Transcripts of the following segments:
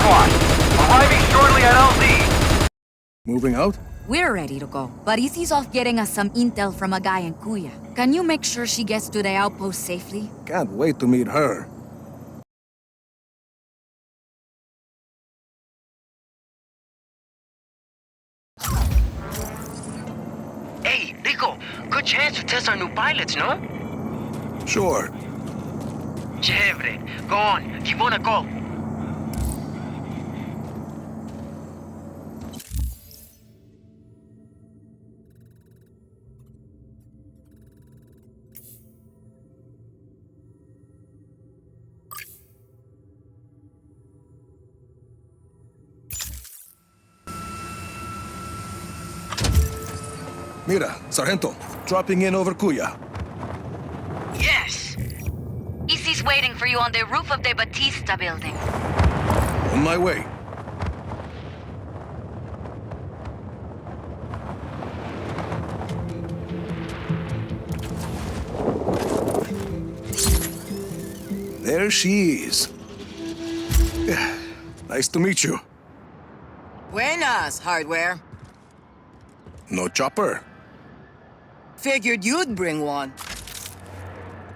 squad. Arriving shortly at LZ. Moving out? We're ready to go, but Izzy's off getting us some intel from a guy in Kuya. Can you make sure she gets to the outpost safely? Can't wait to meet her. Hey, Rico, good chance to test our new pilots, no? Sure. Chévere. Go on, keep on a call. Mira, Sargento, dropping in over Kuya. Yes! Izzy's waiting for you on the roof of the Batista building. On my way. There she is. Yeah, nice to meet you. Buenas, Hardware. No chopper. Figured you'd bring one.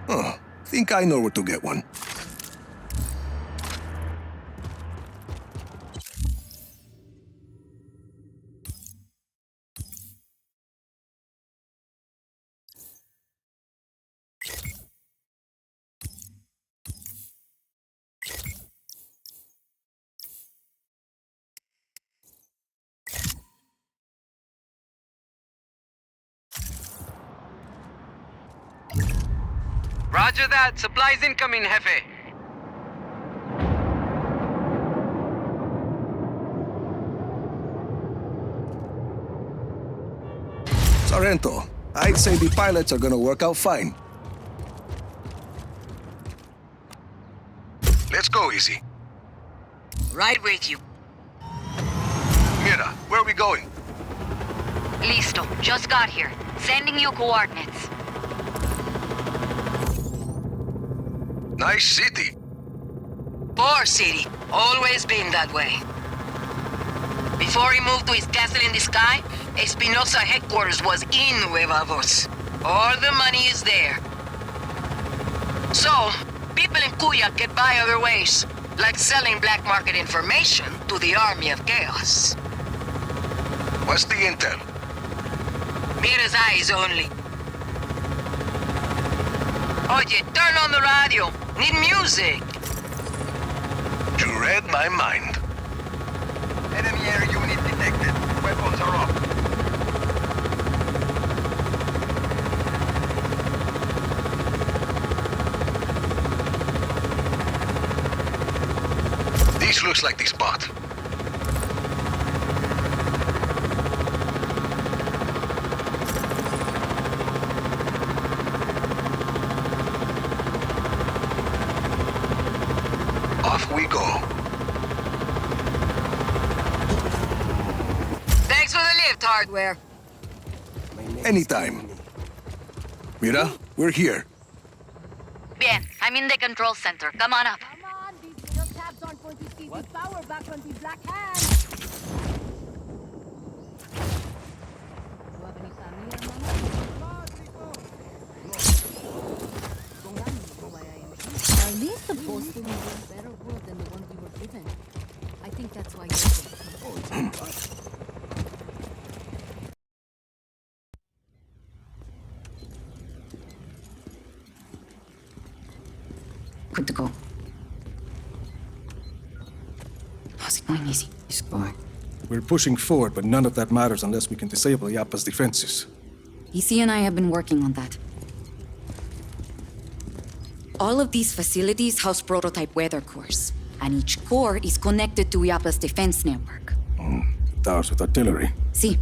Oh, think I know where to get one. Roger that. Supplies incoming, Jefe. Sargento, I'd say the pilots are gonna work out fine. Let's go, Easy. Right with you. Mira, where are we going? Listo, just got here. Sending you coordinates. Nice city. Poor city. Always been that way. Before he moved to his castle in the sky, Espinosa headquarters was in Huevavos. All the money is there. So, people in Kuya get by other ways, like selling black market information to the Army of Chaos. What's the intel? Mira's eyes only. Oye, turn on the radio. Need music. You read my mind. Enemy air unit detected. Weapons are off. This looks like the spot. Off we go. Thanks for the lift, Hardware. Anytime. Mira, we're here. Bien, I'm in the control center. Come on up. Come on, these little tabs aren't going to see the power back on the black hand. Are these supposed to be a better world than the one we were given? I think that's why you're Good to go. How's it going, Izzy? It's going. We're pushing forward, but none of that matters unless we can disable Illapa's defenses. Izzy and I have been working on that. All of these facilities house prototype weather cores, and each core is connected to Illapa's defense network. Towers with artillery. See,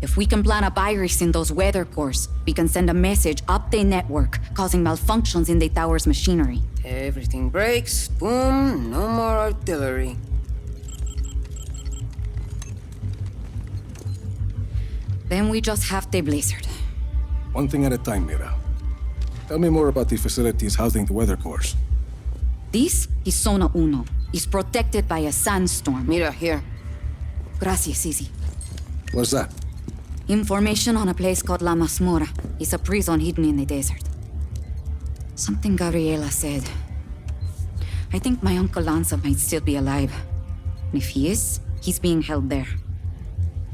if we can plant a virus in those weather cores, we can send a message up the network, causing malfunctions in the tower's machinery. Everything breaks, boom, no more artillery. Then we just have the blizzard. One thing at a time, Mira. Tell me more about the facilities housing the weather cores. This is Zona Uno, is protected by a sandstorm. Mira, here. Gracias, Izzy. What's that? Information on a place called La Masmorra. It's a prison hidden in the desert. Something Gabriela said. I think my Uncle Lanza might still be alive. And if he is, he's being held there.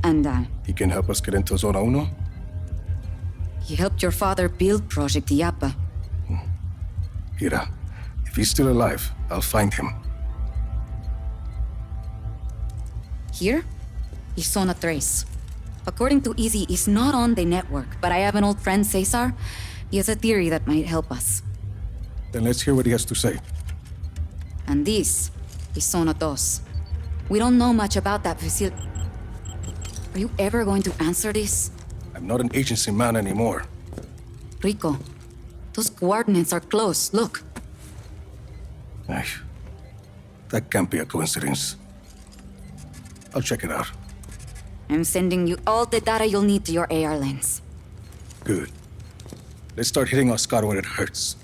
And, He can help us get into Zona Uno? he helped your father build Project Illapa. Mira, if he's still alive, I'll find him. Here is Zona Trace. According to Izzy, it's not on the network, but I have an old friend, Cesar. He has a theory that might help us. Then let's hear what he has to say. And this is Zona Dos. We don't know much about that facility. Are you ever going to answer this? I'm not an agency man anymore. Rico, those coordinates are close. Look. Ay, that can't be a coincidence. I'll check it out. I'm sending you all the data you'll need to your AR lens. Good. Let's start hitting our scar where it hurts.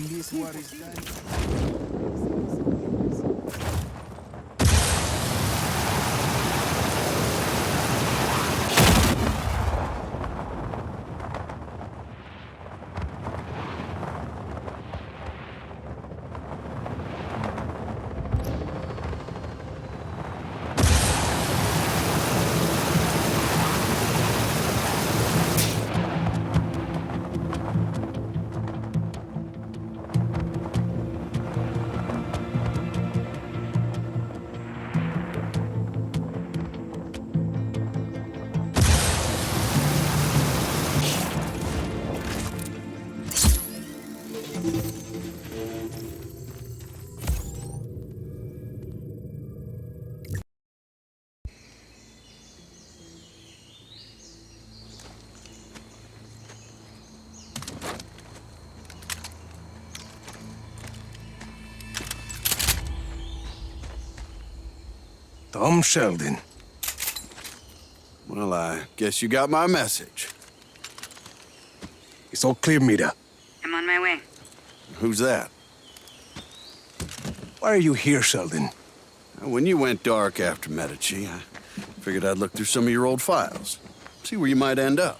This what is done. Tom Sheldon. Well, I guess you got my message. It's all clear, Mira. I'm on my way. Who's that? Why are you here, Sheldon? When you went dark after Medici, I figured I'd look through some of your old files, see where you might end up.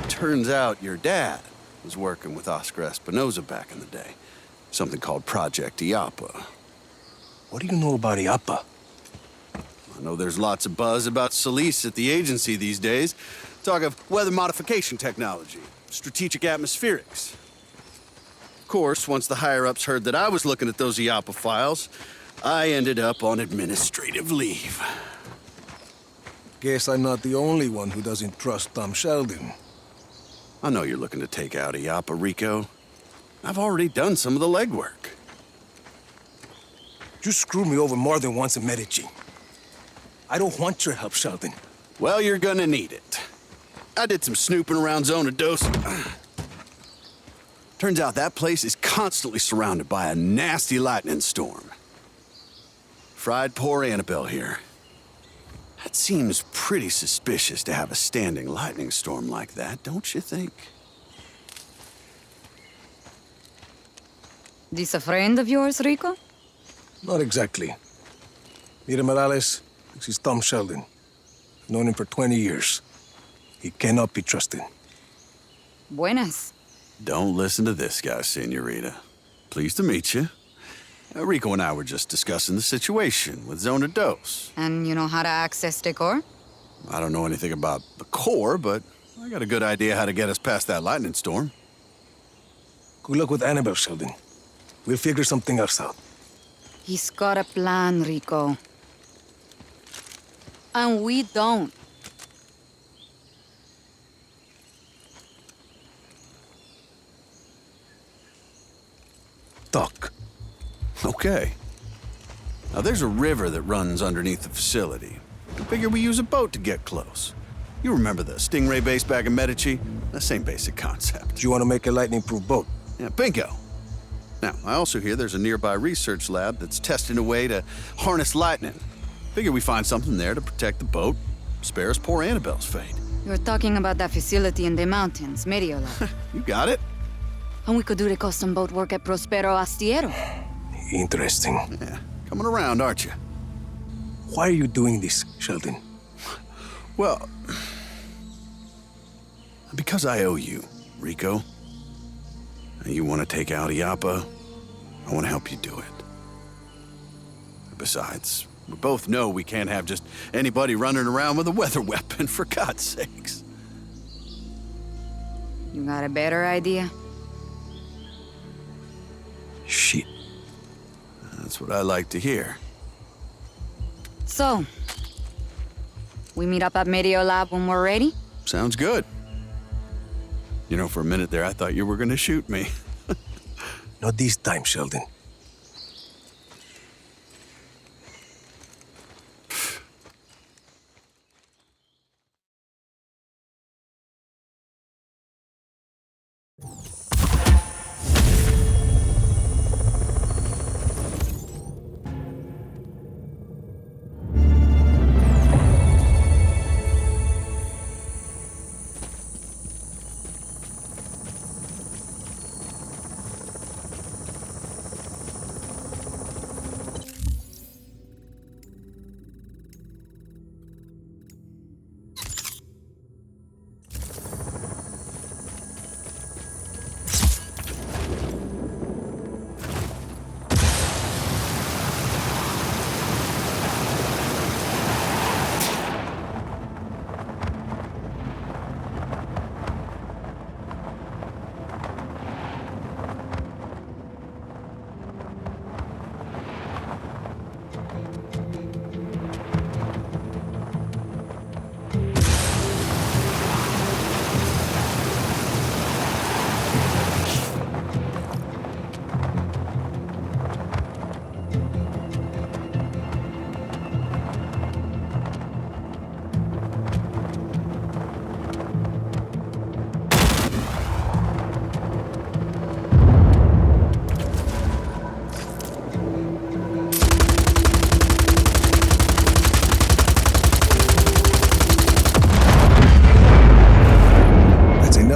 Turns out your dad was working with Oscar Espinosa back in the day. Something called Project Illapa. What do you know about Illapa? I know there's lots of buzz about Solis at the agency these days. Talk of weather modification technology, strategic atmospherics. Of course, once the higher-ups heard that I was looking at those Illapa files, I ended up on administrative leave. Guess I'm not the only one who doesn't trust Tom Sheldon. I know you're looking to take out Illapa, Rico. I've already done some of the legwork. You screwed me over more than once in Medici. I don't want your help, Sheldon. Well, you're gonna need it. I did some snooping around Zona Dos. Turns out that place is constantly surrounded by a nasty lightning storm. Fried poor Annabelle here. That seems pretty suspicious to have a standing lightning storm like that, don't you think? This a friend of yours, Rico? Not exactly. Mira Morales, this is Tom Sheldon. Known him for 20 years. He cannot be trusted. Buenas. Don't listen to this guy, Senorita. Pleased to meet you. Rico and I were just discussing the situation with Zona Dos. And you know how to access the core? I don't know anything about the core, but I got a good idea how to get us past that lightning storm. Good luck with Annabelle, Sheldon. We'll figure something else out. He's got a plan, Rico. And we don't. Talk. Okay. Now, there's a river that runs underneath the facility. I figure we use a boat to get close. You remember the Stingray base back in Medici? The same basic concept. Do you want to make a lightning-proof boat? Yeah, bingo. Now, I also hear there's a nearby research lab that's testing a way to harness lightning. Figure we find something there to protect the boat, spare us poor Annabelle's fate. You're talking about that facility in the mountains, Mediola. You got it? And we could do the custom boat work at Prospero Astiero. Interesting. Yeah, coming around, aren't you? Why are you doing this, Sheldon? Well, because I owe you, Rico. And you want to take out Illapa, I want to help you do it. Besides, we both know we can't have just anybody running around with a weather weapon, for God's sakes. You got a better idea? Shit. That's what I like to hear. So, we meet up at Mediola when we're ready? Sounds good. You know, for a minute there, I thought you were going to shoot me. Not this time, Sheldon.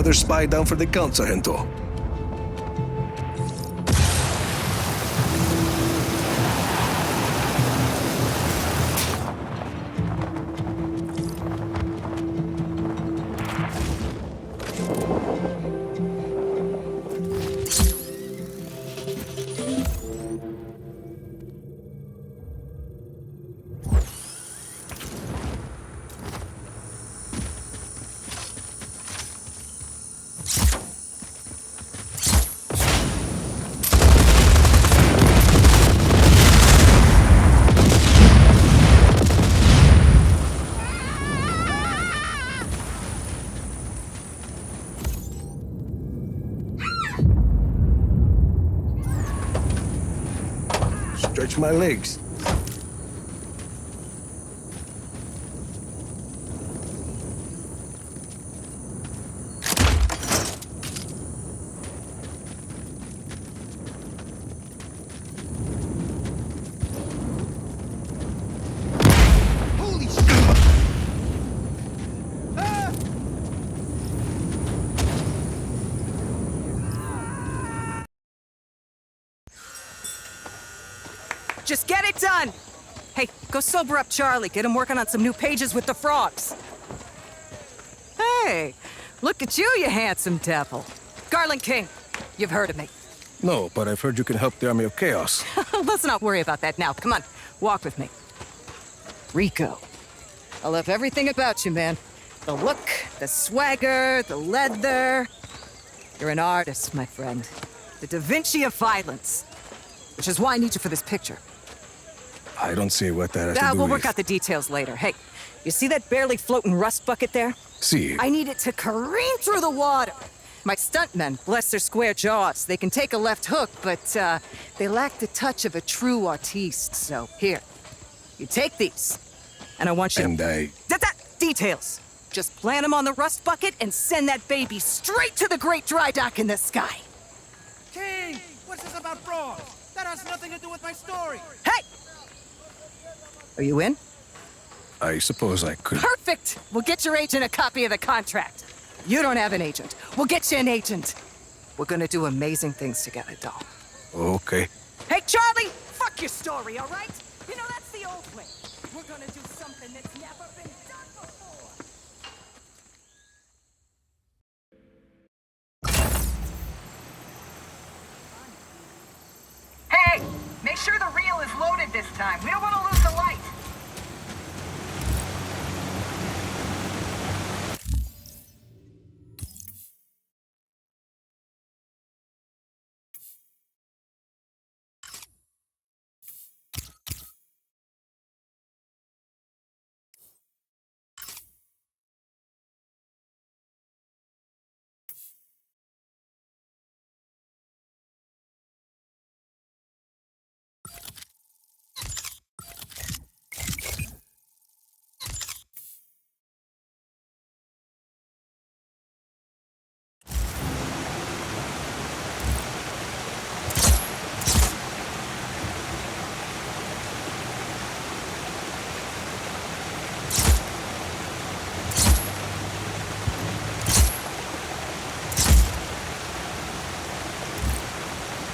another spy down for the Count, Sargento. Stretch my legs. Holy shit! Just get it done! Hey, go sober up Charlie. Get him working on some new pages with the frogs. Hey, look at you, you handsome devil. Garland King, you've heard of me. No, but I've heard you can help the Army of Chaos. Let's not worry about that now. Come on, walk with me. Rico, I love everything about you, man. The look, the swagger, the leather. You're an artist, my friend. The Da Vinci of violence. Which is why I need you for this picture. I don't see what that has to do We'll with... work out the details later. Hey, you see that barely floating rust bucket there? See. I need it to careen through the water. My stuntmen, bless their square jaws, they can take a left hook, but they lack the touch of a true artiste. So here, you take these, and I want you And to... Details. Just plant them on the rust bucket and send that baby straight to the great dry dock in the sky. King! What's this about frogs? That has nothing to do with my story! Hey! Are you in? I suppose I could... Perfect! We'll get your agent a copy of the contract. You don't have an agent. We'll get you an agent. We're gonna do amazing things together, doll. Okay. Hey, Charlie! Fuck your story, all right? You know, that's the old way. We're gonna do something that's never been done before. Hey! Make sure the reel is loaded this time. We don't want to lose the light.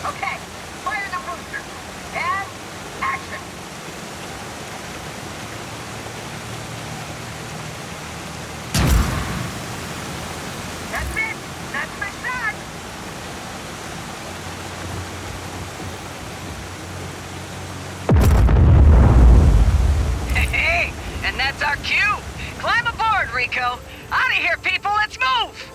Okay, fire the booster. And action. That's it. That's my shot. Hey, and that's our cue. Climb aboard, Rico. Out of here, people. Let's move.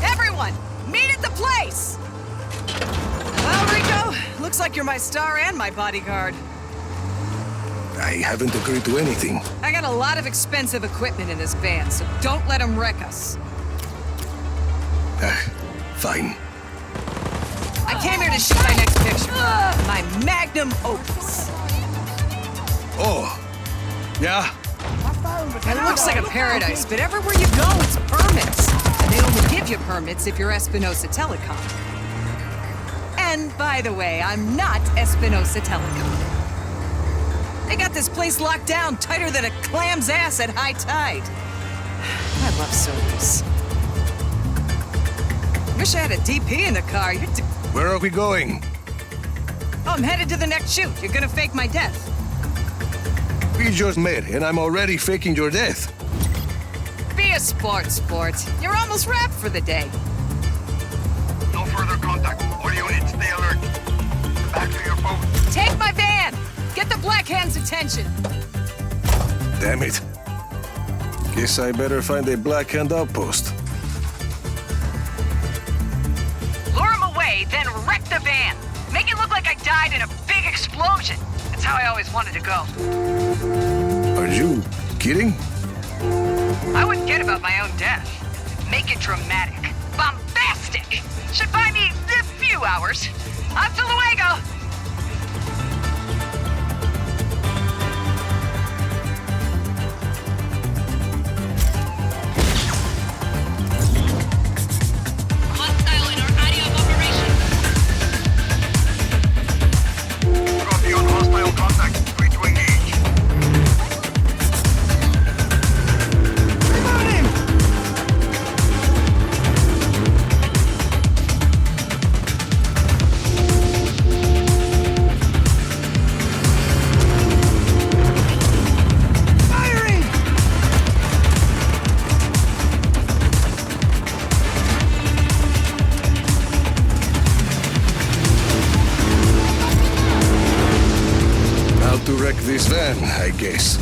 Everyone, meet at the place! Well, Rico, looks like you're my star and my bodyguard. I haven't agreed to anything. I got a lot of expensive equipment in this van, so don't let them wreck us. Fine. I came here to shoot my next picture. My magnum opus. Oh. Yeah? It looks like a paradise, but everywhere you go, it's permits. And they only give you permits if you're Espinosa Telecom. And by the way, I'm not Espinosa Telecom. They got this place locked down tighter than a clam's ass at high tide. I love service. Wish I had a DP in the car. Where are we going? Oh, I'm headed to the next shoot. You're gonna fake my death. We just met, and I'm already faking your death. Be a sport. You're almost wrapped for the day. No further contact. All units, stay alert. Back to your post. Take my van! Get the Black Hand's attention. Damn it. Guess I better find a Black Hand outpost. Lure him away, then wreck the van. Make it look like I died in a big explosion. That's how I always wanted to go. Are you kidding? I wouldn't kid about my own death. Make it dramatic. Bombastic! Should buy me a few hours. Hasta luego! Hostile in our area of operation. Copy on hostile contact. Free to engage. How to wreck this van, I guess.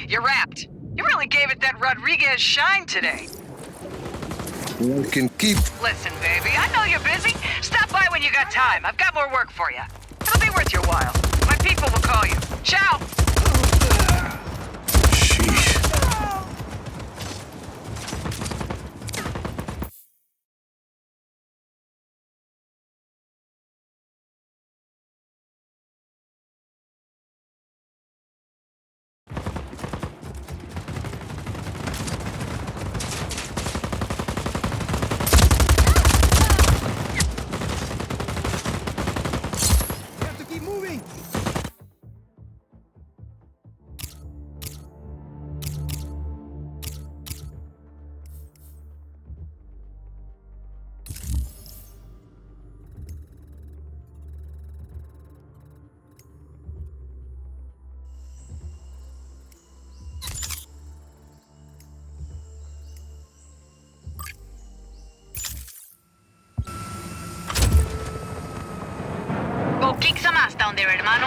You're wrapped. You really gave it that Rodriguez shine today. You can keep... Listen, baby, I know you're busy. Stop by when you got time. I've got more work for you. It'll be worth your while. My people will call you. Ciao! Sheesh. there, hermano?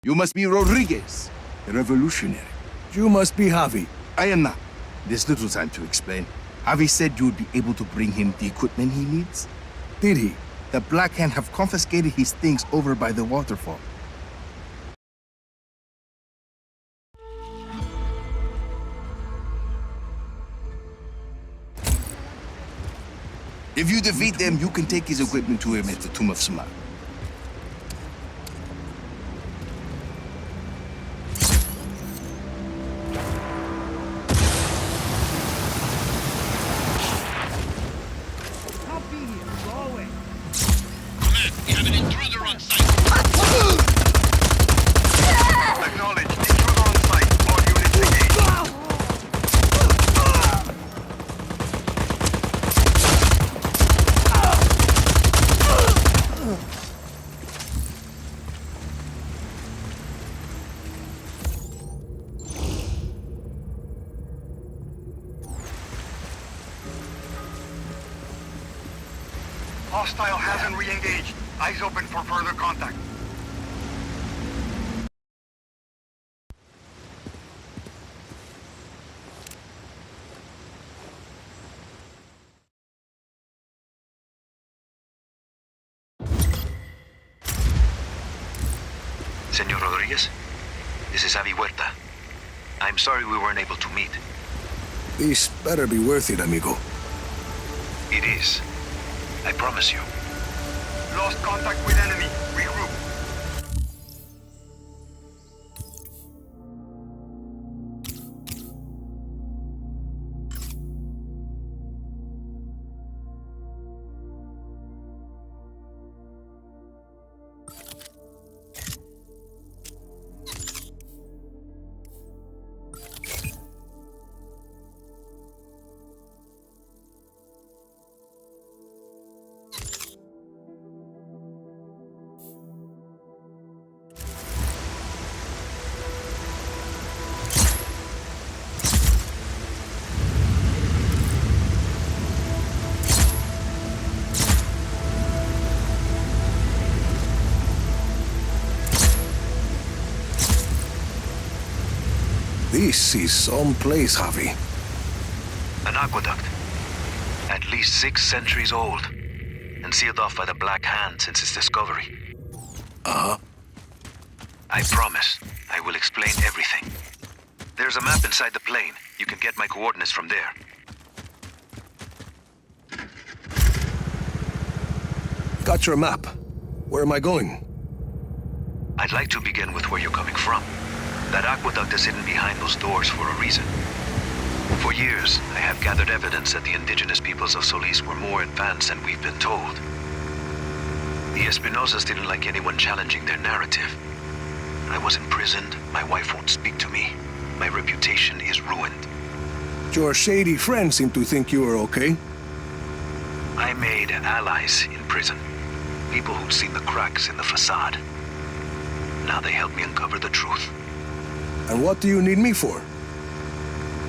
You must be Rodriguez, the revolutionary. You must be Javi. I am not. There's little time to explain. Javi said you would be able to bring him the equipment he needs. Did he? The Black Hand have confiscated his things over by the waterfall. If you defeat them, you can take his equipment to him at the Tomb of Smile. Acknowledged. Intruder on site. All units engaged. Hostile hasn't re-engaged. Eyes open for further contact. Senor Rodriguez, this is Javi Huerta. I'm sorry we weren't able to meet. This better be worth it, amigo. It is. I promise you. Lost contact with enemy. Regroup. This is some place, Javi. An aqueduct. At least 6 centuries old. And sealed off by the Black Hand since its discovery. Uh-huh. I promise. I will explain everything. There's a map inside the plane. You can get my coordinates from there. Got your map. Where am I going? I'd like to begin with where you're coming from. That aqueduct is hidden behind those doors for a reason. For years, I have gathered evidence that the indigenous peoples of Solis were more advanced than we've been told. The Espinosas didn't like anyone challenging their narrative. I was imprisoned, my wife won't speak to me, my reputation is ruined. Your shady friends seem to think you are okay. I made allies in prison. People who'd seen the cracks in the facade. Now they help me uncover the truth. And what do you need me for?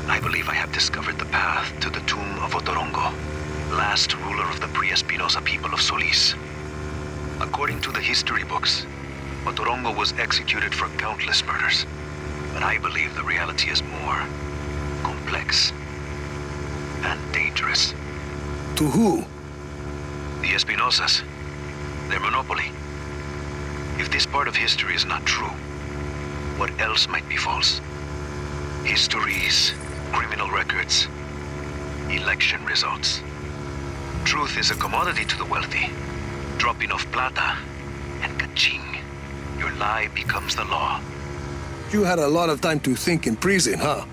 I believe I have discovered the path to the tomb of Otorongo, last ruler of the pre-Espinosa people of Solis. According to the history books, Otorongo was executed for countless murders. But I believe the reality is more complex and dangerous. To who? The Espinosas. Their monopoly. If this part of history is not true, what else might be false? Histories, criminal records, election results. Truth is a commodity to the wealthy. Drop enough plata, and ka-ching, your lie becomes the law. You had a lot of time to think in prison, huh?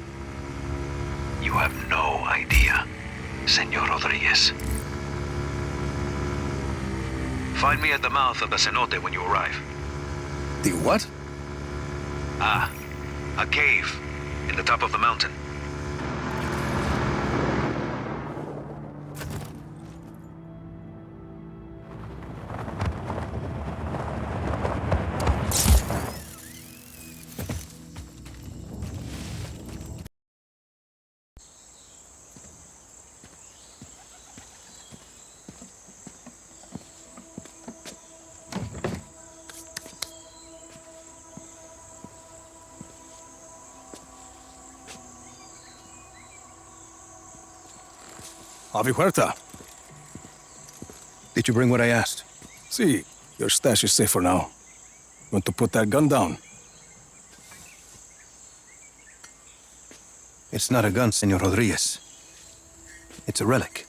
You have no idea, Senor Rodriguez. Find me at the mouth of the cenote when you arrive. The what? Ah, a cave in the top of the mountain. Avi Huerta. Did you bring what I asked? See, your stash is safe for now. Want to put that gun down? It's not a gun, Senor Rodriguez. It's a relic.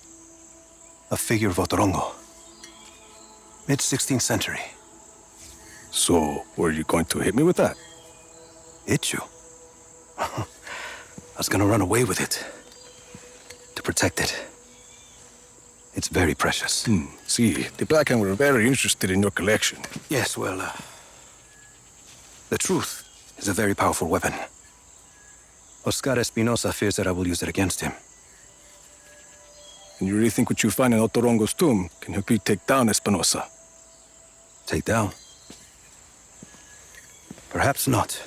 A figure of Otorongo. Mid-16th century. So, were you going to hit me with that? Hit you? I was gonna run away with it. To protect it. It's very precious. See, the Black Hand were very interested in your collection. Yes, well, the truth is a very powerful weapon. Oscar Espinosa fears that I will use it against him. And you really think what you find in Otorongo's tomb can help you take down Espinosa? Take down? Perhaps not.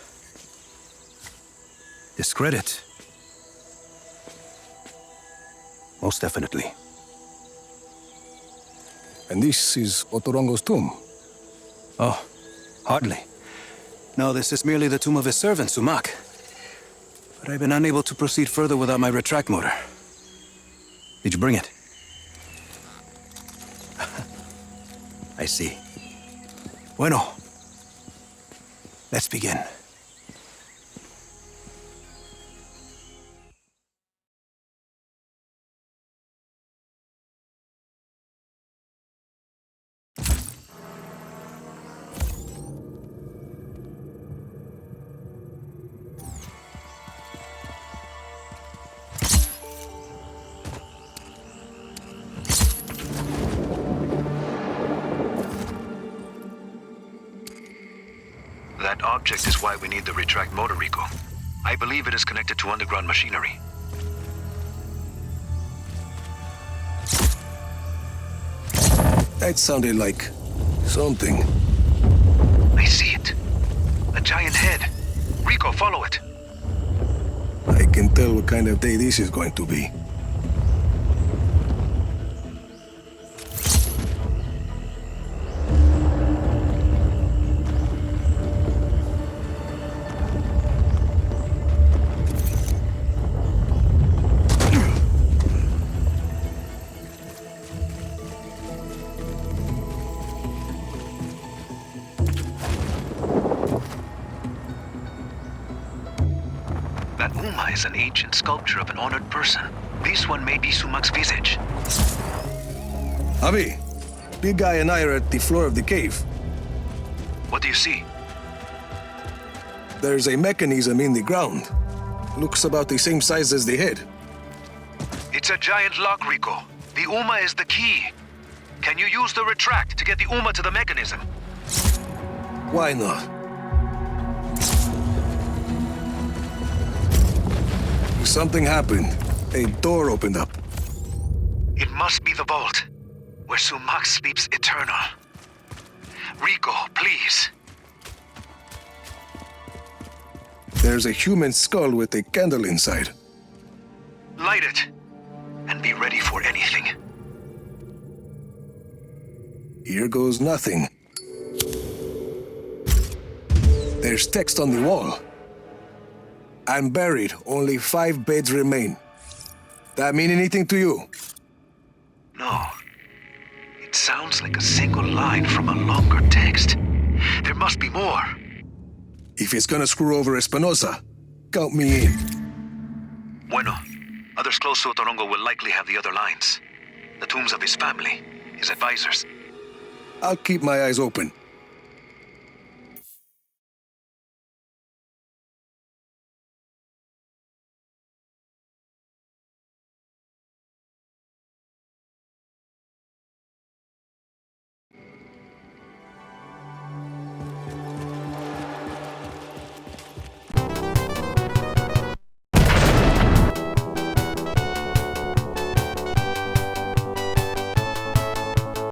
Discredit? Most definitely. And this is Otorongo's tomb? Oh, hardly. No, this is merely the tomb of his servant, Sumac. But I've been unable to proceed further without my retract motor. Did you bring it? I see. Bueno. Let's begin. That object is why we need the retract motor, Rico. I believe it is connected to underground machinery. That sounded like something. I see it. A giant head. Rico, follow it. I can tell what kind of day this is going to be. That Uma is an ancient sculpture of an honored person. This one may be Sumac's visage. Avi, big guy and I are at the floor of the cave. What do you see? There's a mechanism in the ground. Looks about the same size as the head. It's a giant lock, Rico. The Uma is the key. Can you use the retract to get the Uma to the mechanism? Why not? Something happened. A door opened up. It must be the vault, where Sumac sleeps eternal. Rico, please. There's a human skull with a candle inside. Light it, and be ready for anything. Here goes nothing. There's text on the wall. I'm buried. Only 5 beds remain. That mean anything to you? No. It sounds like a single line from a longer text. There must be more. If it's gonna screw over Espinosa, count me in. Bueno. Others close to Otorongo will likely have the other lines. The tombs of his family, his advisors. I'll keep my eyes open.